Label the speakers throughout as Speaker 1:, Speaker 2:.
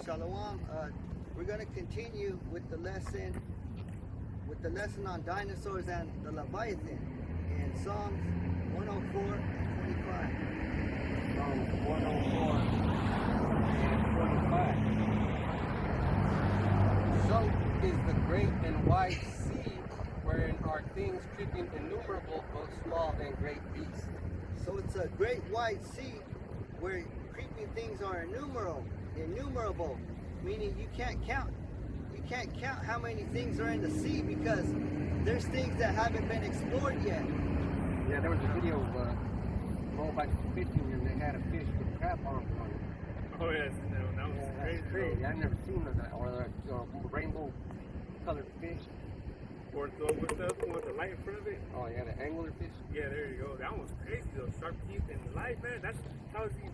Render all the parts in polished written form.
Speaker 1: Shalom. We're going to continue with the lesson on dinosaurs and the Leviathan in Psalms 104 and 25.
Speaker 2: Psalms 104 and 25. So is the great and wide sea, wherein are things creeping innumerable, both small and great beasts.
Speaker 1: So it's a great wide sea where creeping things are innumerable, meaning you can't count. You can't count how many things are in the sea because there's things that haven't been explored yet.
Speaker 2: Yeah, there was a video of a whole bunch of fishing and they had a fish with crab arms on it.
Speaker 3: Oh yes, that was crazy.
Speaker 2: I've never seen that, or rainbow colored fish.
Speaker 3: Or with the light in front of it.
Speaker 2: Oh yeah, the angler fish.
Speaker 3: Yeah, there you go. That one was crazy though. Sharp teeth and the light, man. That tells you,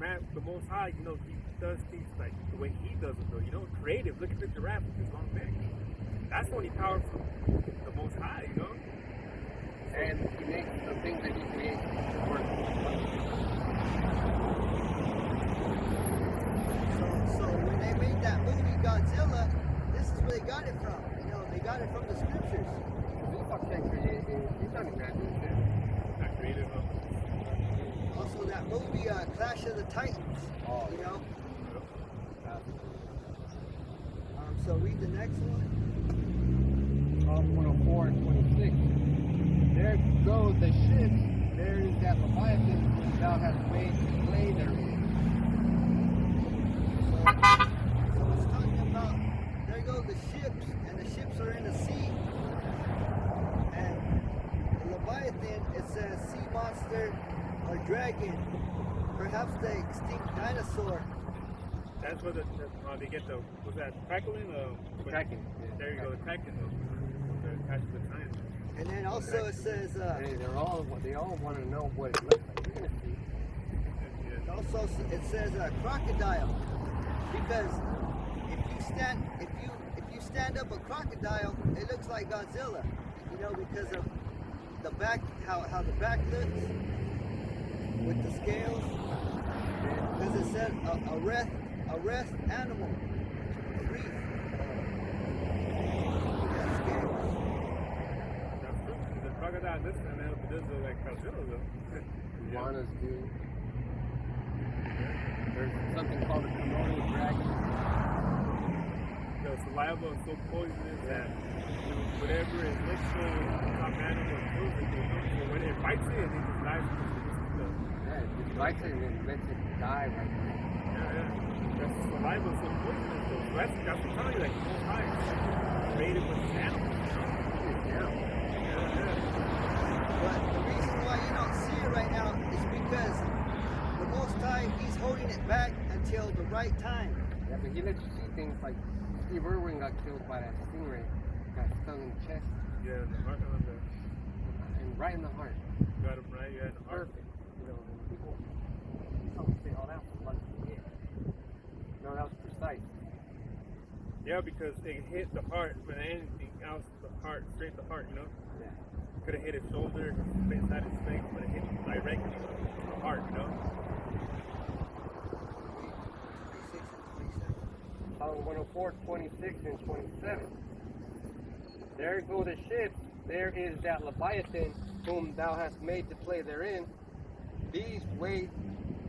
Speaker 3: man, the Most High, he does things like the way he does it though. Creative. Look at the giraffe with his long neck. That's the only power from the Most High,
Speaker 2: And he makes the things that he creates work.
Speaker 1: So when they made that movie Godzilla, this is where they got it from. They got it from the scriptures.
Speaker 2: Esau can't create it. He's not imagining that.
Speaker 3: Not creative.
Speaker 1: Also that movie Clash of the Titans.
Speaker 2: Oh,
Speaker 1: So read the next one.
Speaker 2: Psalm 104 and 26. There go the ships. There is that Leviathan which thou hast made to play therein.
Speaker 1: So it's talking about there go the ships, and the ships are in the sea. And the Leviathan, it says sea monster or dragon, perhaps the extinct dinosaur.
Speaker 3: That's where they get was that crackling?
Speaker 2: Kraken.
Speaker 3: There you go, the Kraken. The Clash of the Titans.
Speaker 1: And then also it says,
Speaker 2: they all want to know what it looks like. You're gonna see.
Speaker 1: Also it says crocodile, because if you stand up a crocodile, it looks like Godzilla, because of the back, how the back looks with the scales. Because it said a rest animal, a reef.
Speaker 3: The crocodile this and then it does look like Godzilla though.
Speaker 2: Iguanas do. There's something called a Komodo dragon.
Speaker 3: The saliva is so poisonous that whatever it looks so animal kills it. So when it bites it, it just dies because
Speaker 2: it bites it and it lets it die right there.
Speaker 3: Yeah. The saliva is so poisonous though. So that's what I'm telling you, like so high. Created with this animal.
Speaker 1: But the reason why you don't see it right now is because the Most High, he's holding it back until the right time.
Speaker 2: Yeah, but he lets you see things like Steve Irwin got killed by that stingray, got stung in the chest.
Speaker 3: Yeah, the heart on the...
Speaker 2: And right in the heart.
Speaker 3: Got him right, in the heart.
Speaker 2: Perfect. People some say, oh, that was lucky. Yeah. No, that was precise.
Speaker 3: Yeah, because it hit the heart, but anything else, the heart, straight the heart,
Speaker 2: Yeah.
Speaker 3: Could have hit his shoulder, inside his face, but it hit directly the heart,
Speaker 2: Psalm 104, 26 and 27. There go the ships, there is that Leviathan whom thou hast made to play therein. These wait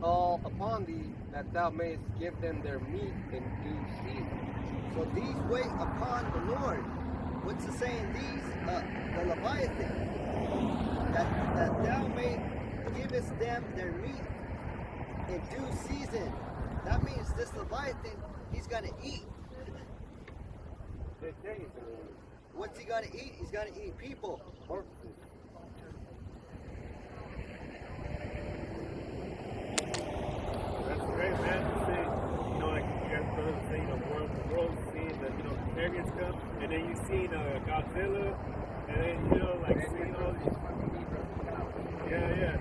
Speaker 2: all upon thee, that thou mayest give them their meat in due season.
Speaker 1: So these wait upon the Lord. What's it saying? These, the Leviathan, that thou may givest them their meat in due season. That means this Leviathan, he's going to eat. What's he going to eat? He's going to eat people.
Speaker 2: Corpses.
Speaker 3: That's great, man. To see, like you guys brothers say, the world seeing the, chariots come, and then you see Godzilla, and then, like seeing all these. Yeah.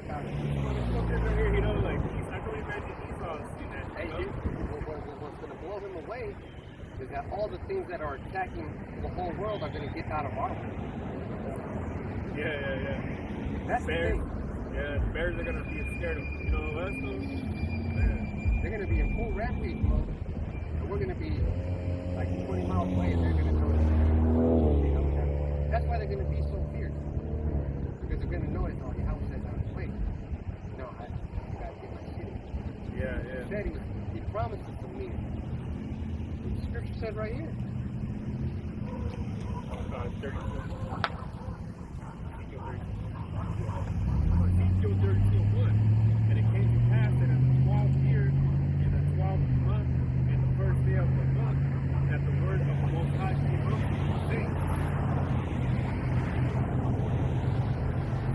Speaker 3: It's so different here, like, I can imagine Esau seeing that.
Speaker 2: Hey, what's going to blow him away is that all the things that are attacking the whole world are going to get out of our way.
Speaker 3: Yeah.
Speaker 2: That's
Speaker 3: bears.
Speaker 2: the thing.
Speaker 3: Yeah, the bears are going to be scared of, us, though. Man.
Speaker 2: They're going to be in full rampage mode, and we're going to be like 20 miles away, and they're going to notice. You know, that's why they're going to be so fierce. Because they're going to notice, oh, how says out of place. No, I got to get my shit.
Speaker 3: Yeah,
Speaker 2: He said he promised us some meaning. The scripture said right here.
Speaker 3: 32. Ezekiel 32:1. And it came to pass that in the 12th year, in the 12th month, in the first day of the month, that the word of the Most High came unto me, saying,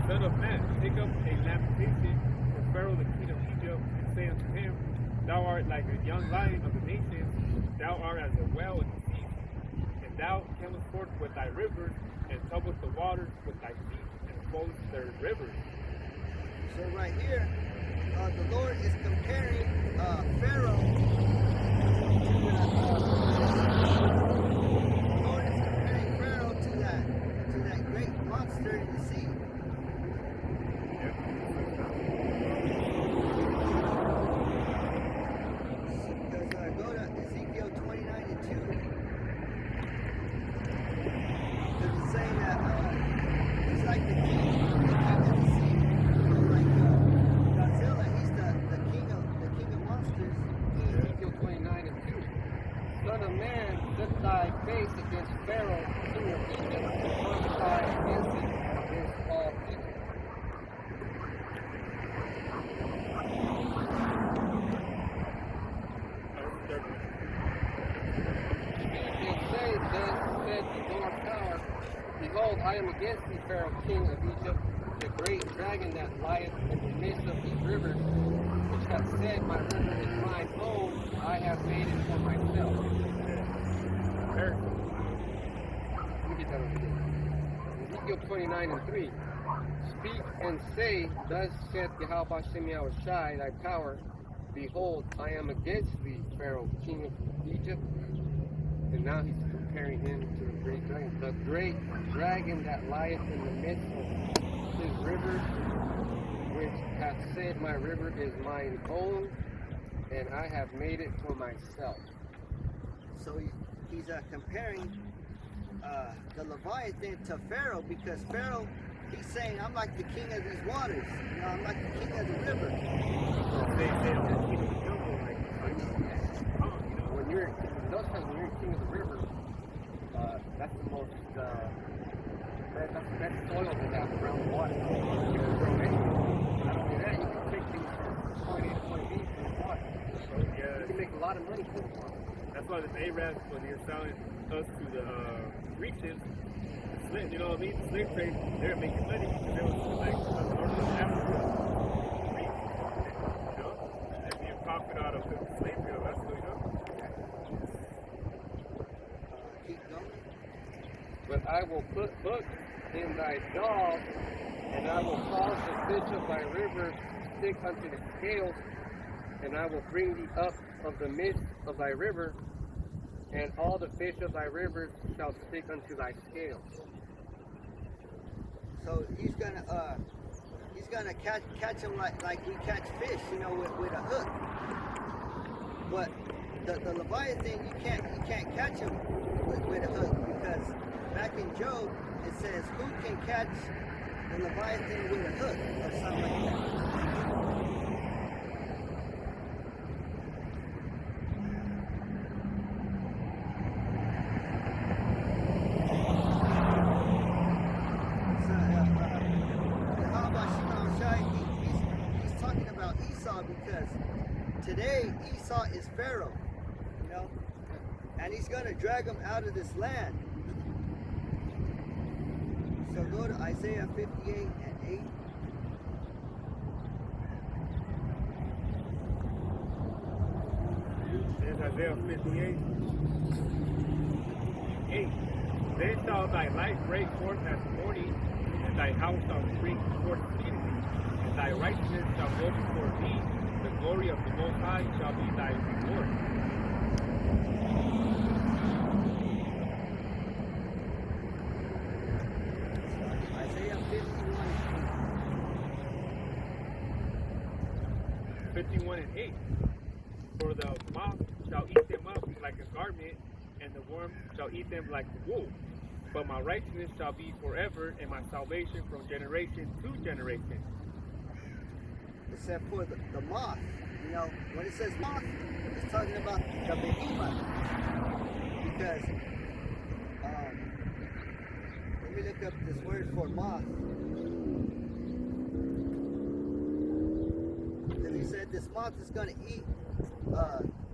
Speaker 3: Son of man, take up a lamentation for Pharaoh the king of Egypt, and say unto him, Thou art like a young lion of the nations, thou art as a well in the sea, and thou camest forth with thy rivers, and troublest the waters with thy feet, and flowest their rivers.
Speaker 1: So right here, the Lord is comparing Pharaoh to that great monster in the sea. Because go to Ezekiel 29:2. Because it's saying that he's like the king of the sea. Like Godzilla, he's the king of monsters.
Speaker 2: Ezekiel 29:2. Son of man, set thy face against Pharaoh, king of Egypt, and prophesy against him, against all people. And say, thus said the Lord God, Behold, I am against thee, Pharaoh, king of Egypt, the great dragon that lieth in the midst of these rivers, which hath said, My river is mine own, I have made it for myself. Let me get that over here. Ezekiel 29:3. Speak and say, Thus saith Yahweh Shem Yahushai, thy power, Behold, I am against thee, Pharaoh, king of Egypt. And now he's comparing him to the great dragon. The great dragon that lieth in the midst of his rivers, which hath said, My river is mine own, and I have made it for myself.
Speaker 1: So he's comparing the Leviathan to Pharaoh, because Pharaoh, he's saying, I'm like the king of these waters. You know, I'm like the king of the river.
Speaker 2: When you're those times when you're king of the river, that's the most that's the best soil to have around the water. You can grow anything. Not only that, you can take things from point A to point B through the water. So you can make a lot of money through the water.
Speaker 3: That's why the Arabs, when they're selling us to the Greek ships, you know what I mean? The slave trade, they're making money because they was like North Africa, Greek, you know, and being profit out of the slavery. That's what you know.
Speaker 1: Keep going.
Speaker 2: But I will put hooks in thy jaws, and I will cause the fish of thy river to stick unto the scales, and I will bring thee up of the midst of thy river, and all the fish of thy rivers shall stick unto thy scales.
Speaker 1: So he's gonna catch them like we catch fish, you know, with a hook. But the Leviathan, you can't catch him with a hook, because back in Job it says, who can catch the Leviathan with a hook or something like that. He's talking about Esau, because today Esau is Pharaoh, you know, and he's going to drag him out of this land. So go to Isaiah 58:8.
Speaker 3: There's Isaiah 58:8. Then shall thy light break forth as morning, and thy house shall bring forth speedily, and thy righteousness shall go before thee. The glory of the Most High shall be thy reward.
Speaker 1: Isaiah 51:8.
Speaker 3: 51:8. For the moth shall eat them up like a garment, and the worm shall eat them like wool. But my righteousness shall be forever, and my salvation from generation to generation.
Speaker 1: Except for the moth. You know, when it says moth, it's talking about the behemoth. Because, let me look up this word for moth. Because he said this moth is going to eat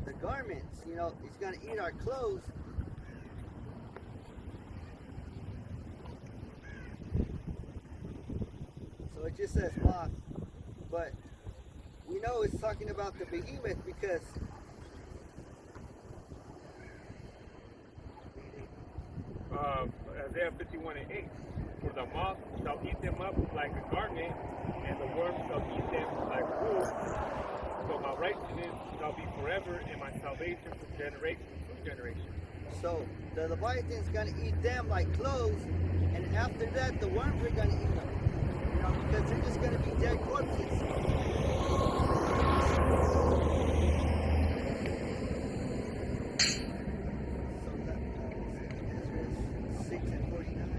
Speaker 1: the garments. You know, it's going to eat our clothes. So it just says moth. But we know it's talking about the behemoth because
Speaker 3: Isaiah 51:8. For the moth shall eat them up like a garment, and the worm shall eat them like wool. So my righteousness shall be forever, and my salvation from generation to generation.
Speaker 1: so the Leviathan's going to eat them like clothes, and after that the worms are going to eat them. You know, because they're just going to be dead corpses. So that Ezra 6 and 49.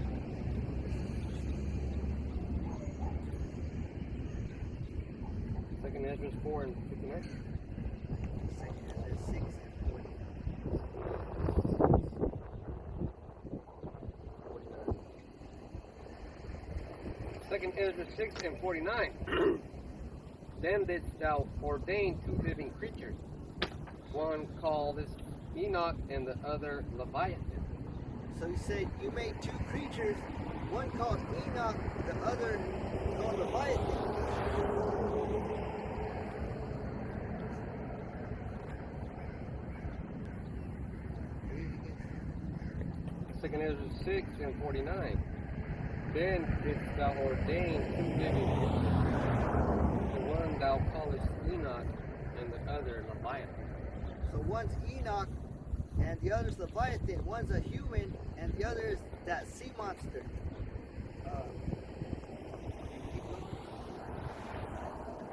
Speaker 2: Second Ezra 4 and 59.
Speaker 1: Second Ezra 6 and 49.
Speaker 2: Second Ezra 6 and 49. Then didst thou ordain 2 living creatures, one called Enoch and the other Leviathan.
Speaker 1: So he said, you made 2 creatures, one called Enoch, the other called Leviathan.
Speaker 2: Second Ezra 6 and 49. Then didst thou ordain 2 living creatures, the one thou callest Enoch and the other Leviathan.
Speaker 1: So one's Enoch and the other's Leviathan. One's a human and the other is that sea monster.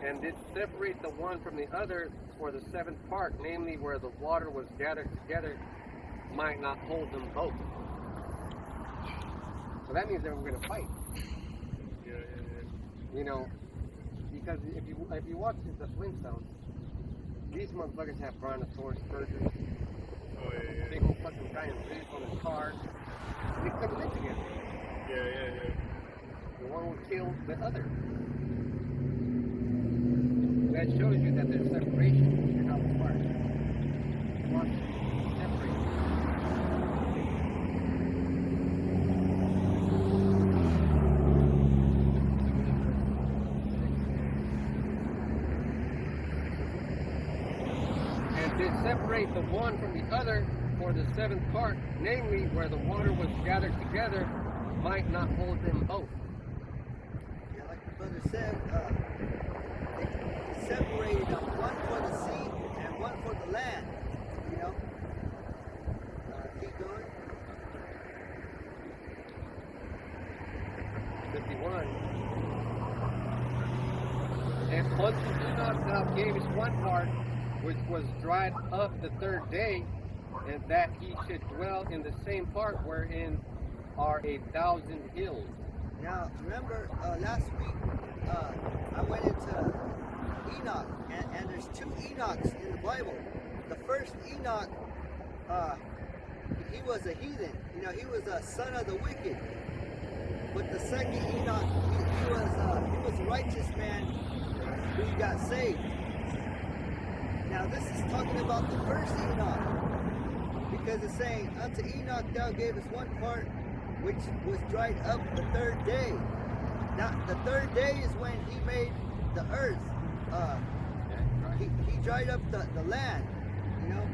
Speaker 2: And did separate the one from the other for the 7th part, namely where the water was gathered together, might not hold them both. So that means they were going to fight.
Speaker 3: Yeah.
Speaker 2: You know, because if you watch the Flintstones, these motherfuckers have brontosaurus Spurgers,
Speaker 3: Oh, yeah.
Speaker 2: big old fucking giant ribs on his car. They couldn't live together.
Speaker 3: Yeah.
Speaker 2: The one would kill the other. That shows you that there's separation. You're not apart. Watch, separate. And did separate the one from the other for the 7th part, namely where the water was gathered together, might not hold them both.
Speaker 1: Yeah, like the brother said, they separated them, one for the sea and one for the land. You know? Keep going.
Speaker 2: 51. And unto Enoch thou gavest one part, which was dried up the 3rd day, and that he should dwell in the same part wherein are 1,000 hills.
Speaker 1: Now, remember last week I went into Enoch, and there's 2 Enochs in the Bible. The first Enoch, he was a heathen. You know, he was a son of the wicked. But the second Enoch, he was a righteous man who got saved. Now, this is talking about the first Enoch, because it's saying, unto Enoch thou gavest one part, which was dried up the 3rd day. Now, the 3rd day is when he made the earth. He dried up the land, you know.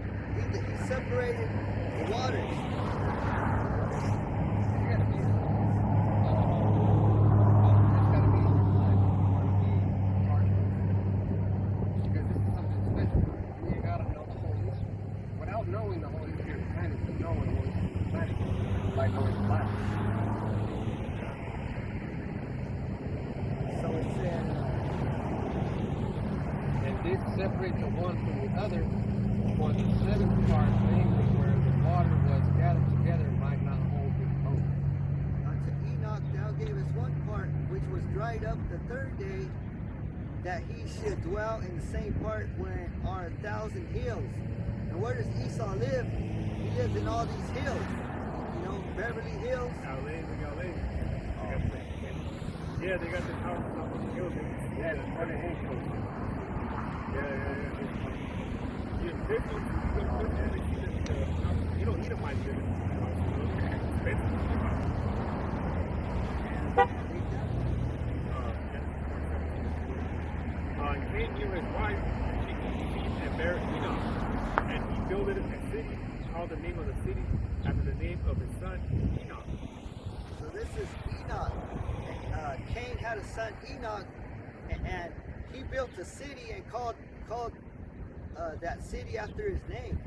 Speaker 1: He separated the waters.
Speaker 2: Knowing the Holy Spirit, kind of knowing like knowing the Bible. So it said, and did separate the one from the other, for the seventh part, namely where the water was gathered together, might not hold his own.
Speaker 1: Unto Enoch thou gavest one part which was dried up the third day, that he should dwell in the same part wherein are 1,000 hills. And where does Esau live? He lives in all these hills. You know, Beverly Hills.
Speaker 3: LA. Yeah, they got the house up on the hill.
Speaker 2: Yeah, it's part of his coast.
Speaker 3: Yeah. This one's good. You don't need a mind living. And Cain knew his wife, and she conceived and bare Enoch. And he builded a city, called the name of the city after the name of his son Enoch.
Speaker 1: So this is Enoch. Cain had a son Enoch, and he built a city and called that city after his name.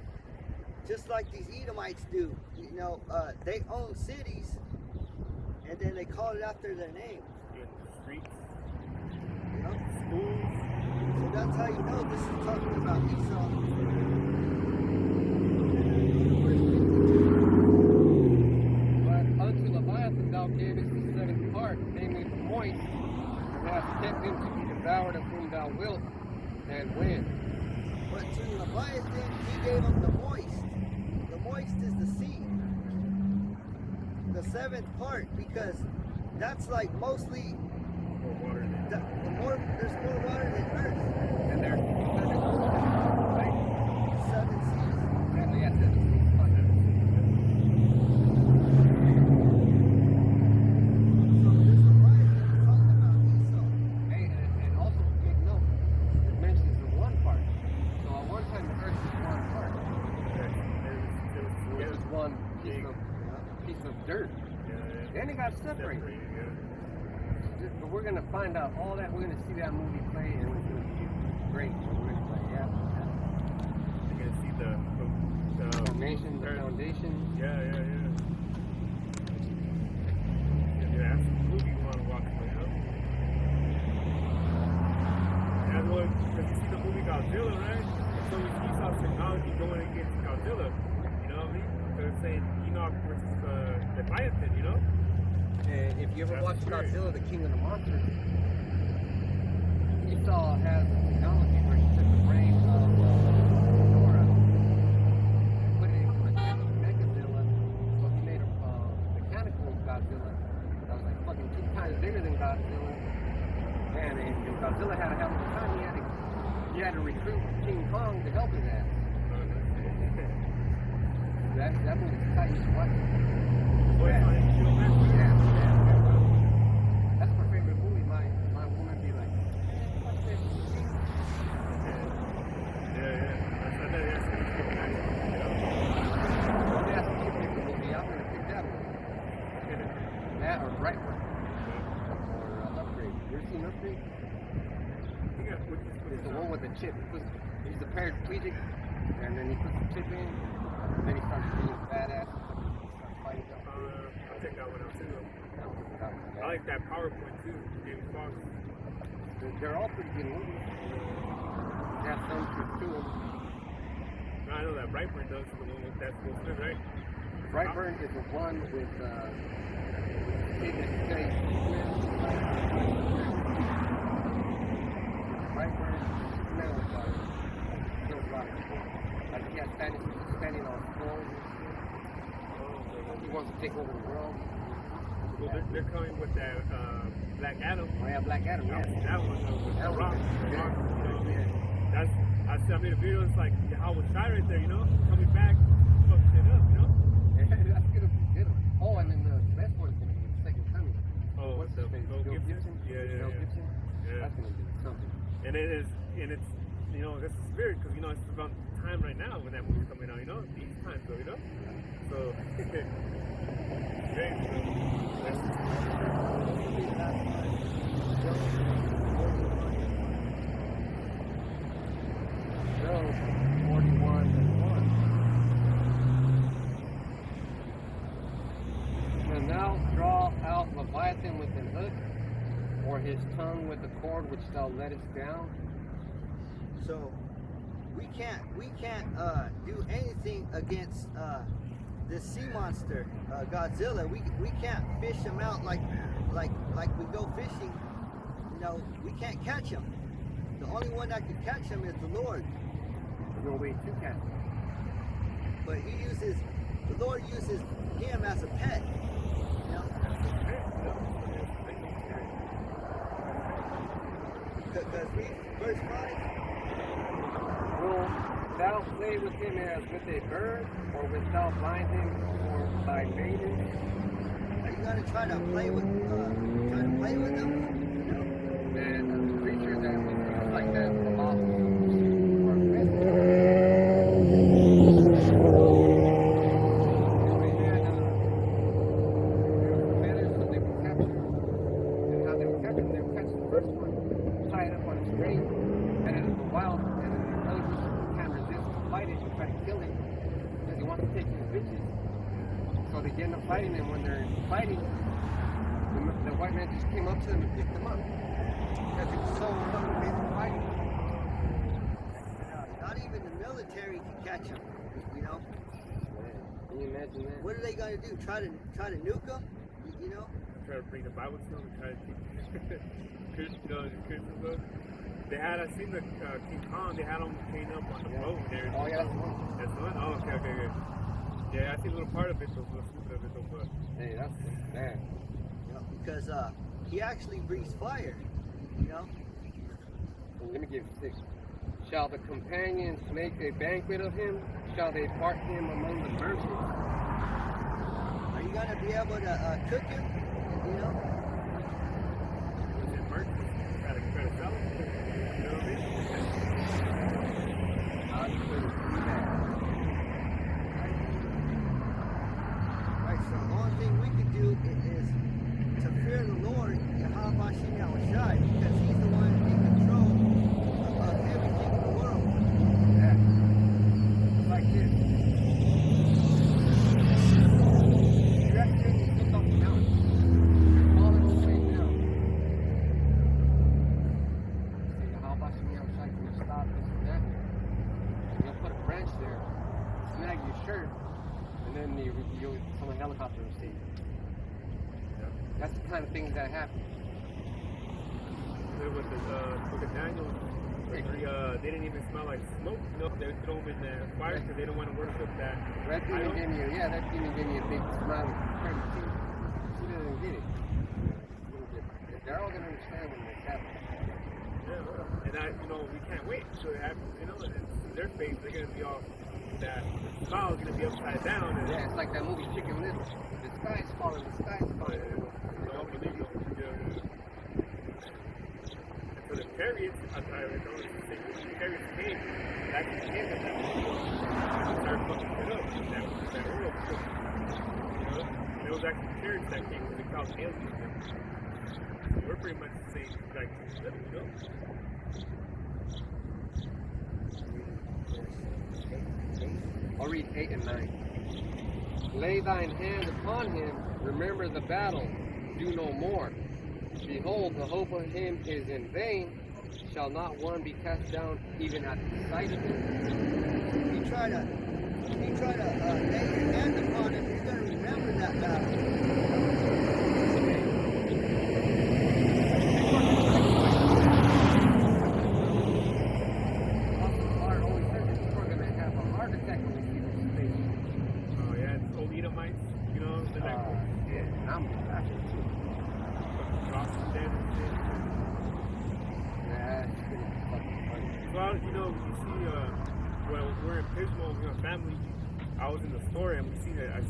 Speaker 1: Just like these Edomites do. You know, they own cities, and then they call it after their name.
Speaker 3: Streets,
Speaker 1: You know?
Speaker 3: schools.
Speaker 1: So that's how you know this is talking about Esau.
Speaker 2: But unto Leviathan thou gavest the seventh part, namely the moist, and hast kept him to be devoured of whom thou wilt, and when.
Speaker 1: But to Leviathan he gave him the moist. The moist is the sea. The seventh part, because that's like mostly
Speaker 3: More water than
Speaker 1: there's more water than earth.
Speaker 2: And there's seven seas, right?
Speaker 1: 7 seas.
Speaker 2: And we have 7 seas.
Speaker 1: So this Leviathan is talking about Esau.
Speaker 2: Hey, and also take note, it mentions the one part. So at one time the earth was one part. It was one piece of dirt. Then it got separated. But we're gonna find out all that. We're gonna see that movie play, and it's gonna be great. We're gonna play,
Speaker 3: You're gonna see the
Speaker 2: formation, the foundation.
Speaker 3: Yeah. That's the movie you want to watch, you know? That's what, because you see the movie Godzilla, right? So we see Esau's technology going against Godzilla, you know what I mean? They're saying Enoch versus Leviathan, you know?
Speaker 2: If you ever
Speaker 3: That's
Speaker 2: watch
Speaker 3: weird.
Speaker 2: Godzilla, the King of the Monsters, Esau has a technology where he took the brain of Nora and put it into a Megazilla. So he made a mechanical Godzilla that was like fucking 2 times bigger than Godzilla. And Godzilla had a hell of a time. He had to recruit King Kong to help his ass. That movie's tight. You should watch it. Yeah. That's my favorite movie. My woman be like, what's this? Don't ask me to pick the movie. I'm going to pick that one. That or Brightburn. Or Upgrade. You ever seen Upgrade? It's the one with the chip. He's a paraplegic, and then he puts the chip in, and then he starts being badass.
Speaker 3: I'll check that one out too. I like that PowerPoint too, James Fox.
Speaker 2: They're all pretty good movies. They have some truth to them.
Speaker 3: I know that Brightburn does the one with that Will Smith, right?
Speaker 2: Brightburn is the one with kid that plays Brightburn is Superman with kills a lot of people. Like he has standing on thrones. He wants to take over the world.
Speaker 3: Well, they're coming with that Black Adam.
Speaker 2: Oh yeah, Black Adam, yeah.
Speaker 3: That one with
Speaker 2: That
Speaker 3: the
Speaker 2: one.
Speaker 3: Rock. The
Speaker 2: Yeah.
Speaker 3: Rock, you know what I mean? I made a video, it's like how was shy right there, you know? Coming back, fuck shit up, you know?
Speaker 2: Yeah, that's gonna be good. Oh, and then the best one's gonna be the second coming.
Speaker 3: Oh,
Speaker 2: What's
Speaker 3: the
Speaker 2: his name?
Speaker 3: Mel
Speaker 2: Bill
Speaker 3: Gibson?
Speaker 2: Gibson?
Speaker 3: Yeah.
Speaker 2: Mel Gibson?
Speaker 3: Yeah.
Speaker 2: That's gonna be something.
Speaker 3: And it's, you know, that's the spirit, because, you know, it's about time right now when that movie's coming out, you know? These times, though, you know? So, great, so,
Speaker 2: Job 41:1. And thou draw out Leviathan with an hook, or his tongue with the cord which thou lettest down.
Speaker 1: So we can't do anything against this sea monster, Godzilla. We can't fish him out like we go fishing. You know, we can't catch him. The only one that can catch him is the Lord.
Speaker 2: There's no way to catch him.
Speaker 1: But the Lord uses him as a pet. You know? Because read verse 5.
Speaker 2: Will thou play with him as with a bird, or wilt thou bind him for thy maiden?
Speaker 1: Are you gonna try to play with them? You know?
Speaker 2: And the creature that was like that, the moth, or so they end up fighting, and when they're fighting, the white man just came up to them and picked them up. Because it was so fucking busy fighting.
Speaker 1: Not even the military can catch them. You know?
Speaker 2: Can you imagine that?
Speaker 1: What are they gonna do? Try to nuke them? You know?
Speaker 3: Try to bring the Bible to them and try to keep the Christian book. They had, I seen the King Kong, they had them chained up on the boat and everything.
Speaker 2: Oh, yeah, that's the one.
Speaker 3: That's the one? Oh, okay, good. Yeah, I see a little part of it, a little snippet of it, though, but...
Speaker 2: Hey, that's bad.
Speaker 1: You know, because he actually breathes fire. You know?
Speaker 2: Let me give you 6. Shall the companions make a banquet of him? Shall they part him among the merchants?
Speaker 1: Are you gonna be able to cook him? You know?
Speaker 3: Was it merchants? Try to sell it? You know what I mean?
Speaker 2: I couldn't do that.
Speaker 1: Right, so the only thing we can do is to fear the Lord, Yahweh Shem Yahushai, because he's the one in control of everything in the world.
Speaker 2: Yeah. It's like this. You're actually still off the mountain. You're falling all the way down. Say, how about you know, like, you stop this and that? And you'll put a branch there, snag your shirt, and then you'll from a helicopter will see you. That's the kind of things that happen.
Speaker 3: With the book of Daniel, they didn't even smell like smoke. You know, they throw them in the fire because they don't want to worship that.
Speaker 2: That demon gave me a big smile. Crazy teeth. She didn't get it. They're all gonna understand when this happens.
Speaker 3: Yeah, and we can't wait until it happens. You know, and see their face, they're gonna be all that. The smile's gonna be upside down. And,
Speaker 2: Yeah, it's like that movie Chicken Little. The sky's falling. The sky's falling.
Speaker 3: So the chariots, the chariots came, that's the end of that movie. Started fucking it up. That world. You know? It was actually chariots that came because they caused aliens. So we're pretty much the same exact stuff, you know?
Speaker 2: I'll read 8 and 9. Lay thine hand upon him, remember the battle, do no more. Behold, the hope of him is in vain. Shall not one be cast down even at the sight of him?
Speaker 1: You try to lay your hand upon him, you're gonna remember that battle.
Speaker 3: Oh yeah, it's old Edomites, you know, they're like,
Speaker 2: Yeah, I'm laughing too.
Speaker 3: crossing dead and shit.
Speaker 2: Yeah, it's pretty fucking funny.
Speaker 3: So, you know, you see, when we're in Pismo, family, I was in the store and we see that,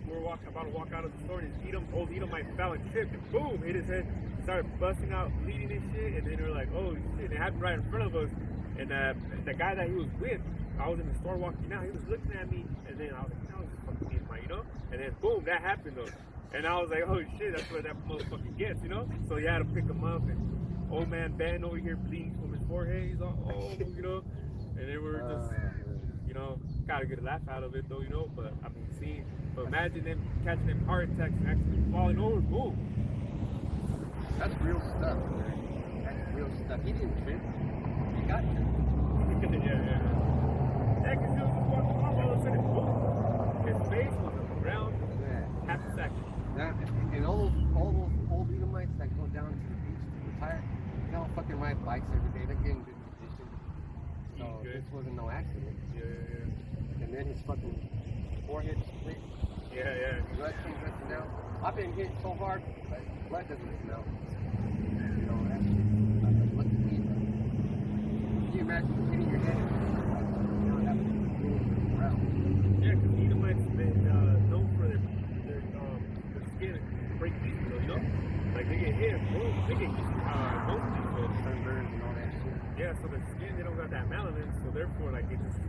Speaker 3: we're about to walk out of the store and old Edomite fell and tripped and boom, hit his head, started busting out, bleeding and shit, and then they're like, oh shit, it happened right in front of us, and the guy that he was with, I was in the store walking out, he was looking at me, and then I was like, no, this fucking Edomite, you know, and then boom, that happened though, and I was like, oh shit, that's what that motherfucker gets, you know, so you had to pick him up, and old man Ben over here bleeding from his forehead, he's all, oh, you know, and they were just, you know, got a good laugh out of it though, you know, but I mean, but imagine them catching them heart attacks and actually falling over, boom.
Speaker 2: That's real stuff, man. That's real stuff. He didn't trip. He got got to.
Speaker 3: Yeah, because he was just walking off, all of a sudden, boom. His face was on the ground,
Speaker 2: Yeah.
Speaker 3: half a second.
Speaker 2: That, and all those old Edomites that go down to the beach to retire, they all fucking ride bikes every day. They're getting good condition. So
Speaker 3: Good.
Speaker 2: this wasn't no accident.
Speaker 3: Yeah.
Speaker 2: And then his fucking forehead split.
Speaker 3: Yeah.
Speaker 2: Blood comes rushing out. I've been hit so hard, but blood doesn't come out. You know, that's just lucky me. Can you imagine hitting your head? You know, that was around.
Speaker 3: Yeah, because Edomites been known for their skin break pieces, you know? Like they get hit, boom, they get mostly so
Speaker 2: Sunburns and all that shit.
Speaker 3: yeah, so their skin they don't got that melanin, so therefore like it just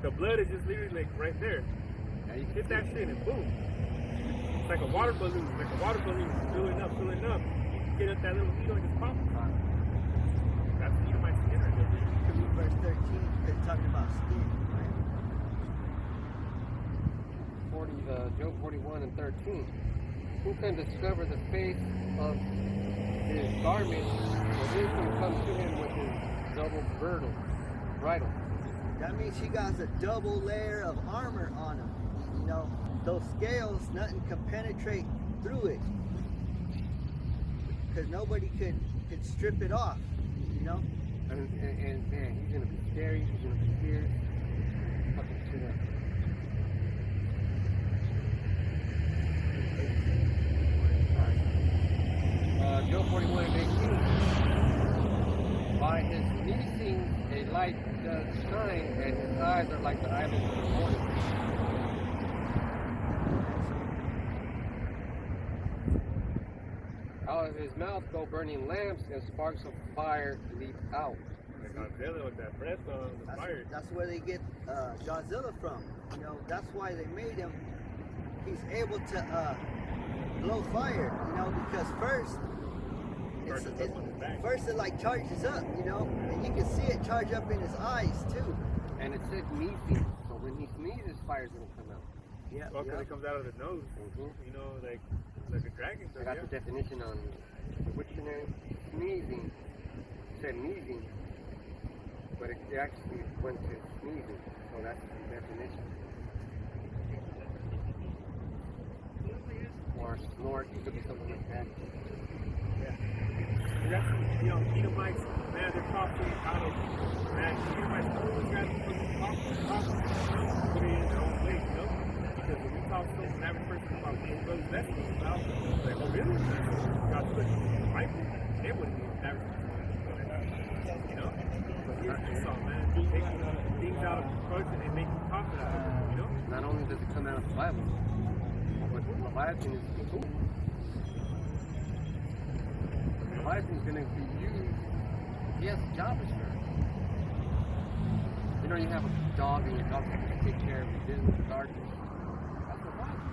Speaker 3: the blood is just literally like right there.
Speaker 2: Yeah, you
Speaker 3: Hit that shit and boom. It's like a water balloon, filling up. You get up that little needle and just pop. That's Edomite skin right there.
Speaker 1: Verse 13, they're talking about skin, right?
Speaker 2: Job 41 and 13. Who can discover the face of his garment, or who can come to him with his double bridle?
Speaker 1: That means she got a double layer of armor on him. You know, those scales, nothing can penetrate through it. Because nobody could strip it off, you know?
Speaker 2: And man, he's gonna be scary, he's gonna be fierce. Fucking shit up. Job 41 and 18. By his sneezing a light does shine, and his eyes are like the islands of the morning. Out of his mouth go burning lamps, and sparks of fire leap out.
Speaker 3: Like Godzilla with that breath on the fire.
Speaker 1: That's where they get Godzilla from. You know, that's why they made him. He's able to blow fire, you know, because first it like charges up, you know, and you can see it charge up in his eyes too.
Speaker 2: And it said sneezing, so when he sneezes, fire's gonna come out.
Speaker 1: Yeah.
Speaker 3: Well, because it comes out of the nose. You know, like a dragon.
Speaker 2: I got the definition on the dictionary. Sneezing. It said sneezing, but it actually went to sneezing, so that's the definition. Or snort, it could be something like that.
Speaker 3: And that's, you know, Edomites, man, they're probably out of, man, Edomites always got to put it in their own place, you know? Because when we talk to an average person about being brothers, that's what it's about. It's like, oh, really? God's put the rifle? They wouldn't be average person. You know? But here's Esau, man, taking things out of production and making profit out of it, you know?
Speaker 2: Not only does it come out of the Bible, but Leviathan is the tool. Leviathan is going to be used. He has a job as sure. You know, you have a dog and your dog's supposed to take care of your business, darkness. That's Leviathan.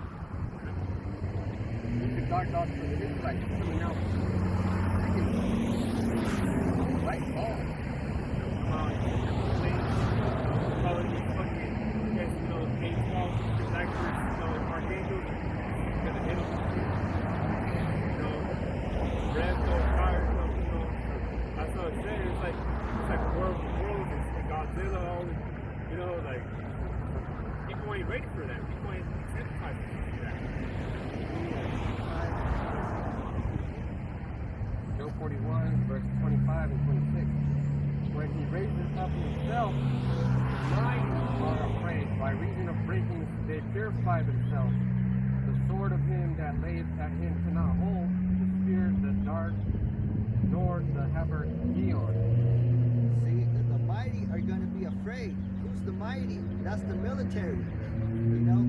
Speaker 2: He's a guard dog for the Israelites coming out. Right ball.
Speaker 3: Calling these fucking, you guys, you know, K-12, actors, you know, archangels, gonna hit them. You know, red, fire, you know, that's what I'm saying. It's like a world of worlds, and Godzilla, all this, you know, like, people ain't ready for that. People ain't sensitized to that.
Speaker 2: Job 41, verse 25 and 26. When he raises up himself, the mighty are afraid. By reason of breakings, they purify themselves. The sword of him that layeth at him cannot hold, the spear, the dart, nor the hammer Eon.
Speaker 1: See, the mighty are going to be afraid. Who's the mighty? That's the military, you know?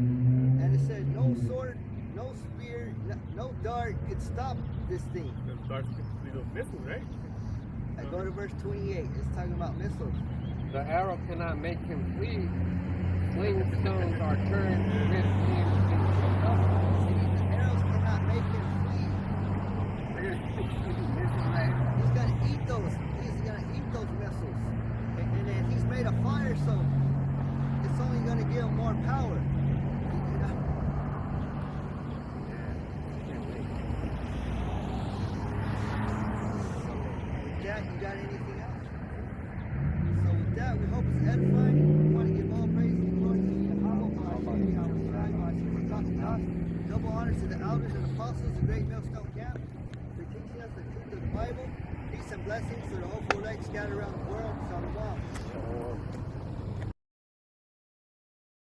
Speaker 1: And it said no sword, no spear, no dart could stop this thing.
Speaker 3: Them darts could be those missiles, right?
Speaker 1: I go to verse 28. It's talking about missiles.
Speaker 2: The arrow cannot make him flee. Sling stones are turned with him into stubble.
Speaker 1: See, the arrows cannot make him flee. He's gonna eat those. He's gonna eat those missiles. And then he's made of fire, so it's only gonna give him more power. You know? Jack, you got anything else? with that, we hope it's edifying. We want to give all praise and glory to Yahweh. Double honor to the elders and apostles of Great Millstone Camp for teaching us the truth of the Bible. Peace and blessings to the hopeful elect scattered around the world. Shalom.